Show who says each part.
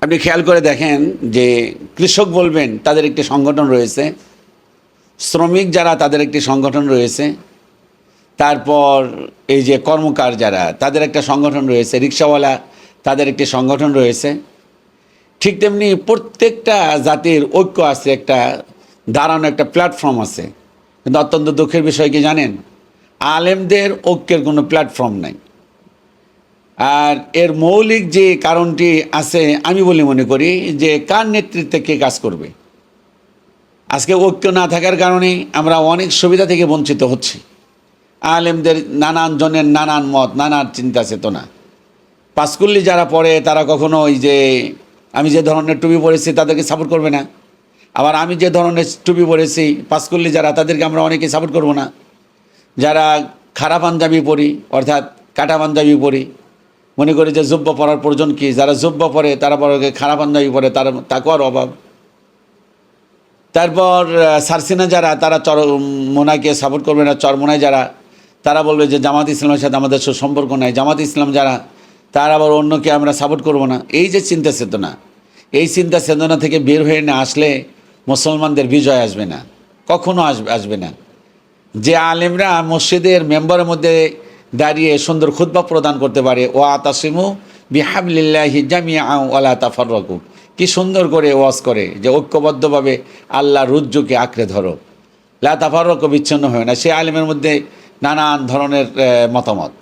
Speaker 1: আপনি খেয়াল করে দেখেন যে কৃষক বলবেন তাদের একটি সংগঠন রয়েছে, শ্রমিক যারা তাদের একটি সংগঠন রয়েছে, তারপর এই যে কর্মকার যারা তাদের একটা সংগঠন রয়েছে, রিক্সাওয়ালা তাদের একটি সংগঠন রয়েছে। ঠিক তেমনি প্রত্যেকটা জাতির ঐক্য আছে, একটা দাঁড়ানো একটা প্ল্যাটফর্ম আছে। কিন্তু অত্যন্ত দুঃখের বিষয় কি জানেন, আলেমদের ঐক্যের কোনো প্ল্যাটফর্ম নাই। আর এর মৌলিক যে কারণটি আছে আমি বলে মনে করি যে কার নেতৃত্বে কে কাজ করবে। আজকে ঐক্য না থাকার কারণে আমরা অনেক সুবিধা থেকে বঞ্চিত হচ্ছি। আলেমদের নানান জনের নানান মত, নানান চিন্তা চেতনা। পাঁচকুল্লি যারা পড়ে তারা কখনো ওই যে আমি যে ধরনের টুপি পরেছি তাদেরকে সাপোর্ট করবে না, আবার আমি যে ধরনের টুপি পরেছি পাঁচকুল্লি যারা তাদেরকে আমরা অনেকে সাপোর্ট করব না। যারা খারাপ পাঞ্জাবি পরি অর্থাৎ কাটা পাঞ্জাবি পরি, মনে করি যে জুব্বা পরার প্রয়োজন কি, যারা জুব্বা পরে তারা বড় খারাপ পাঞ্জাবি পরে, তার তাকওয়ার অভাব। তারপর সারসিনা যারা তারা মোনাকে সাপোর্ট করবে না, চরমোনায় যারা তারা বলবে যে জামাত ইসলামের সাথে আমাদের সুসম্পর্ক নাই। জামাত ইসলাম যারা তারা আবার অন্যকে আমরা সাপোর্ট করব না। এই যে চিন্তা চেতনা, এই চিন্তা চেতনা থেকে বের হয়ে না আসলে মুসলমানদের বিজয় আসবে না, কখনো আসবে না। যে আলেমরা মসজিদের মেম্বারের মধ্যে দাঁড়িয়ে সুন্দর খুতবা প্রদান করতে পারে, ও আতাসিমু বিহাবলিল্লাহি জামিআন ওয়ালা তাফাররাকু, কি সুন্দর করে ওয়াজ করে যে ঐক্যবদ্ধভাবে আল্লাহর রুজ্জুকে আঁকড়ে ধরো, লা তাফাররাকু, বিচ্ছিন্ন হয় না। সে আলেমের মধ্যে নানান ধরনের মতামত।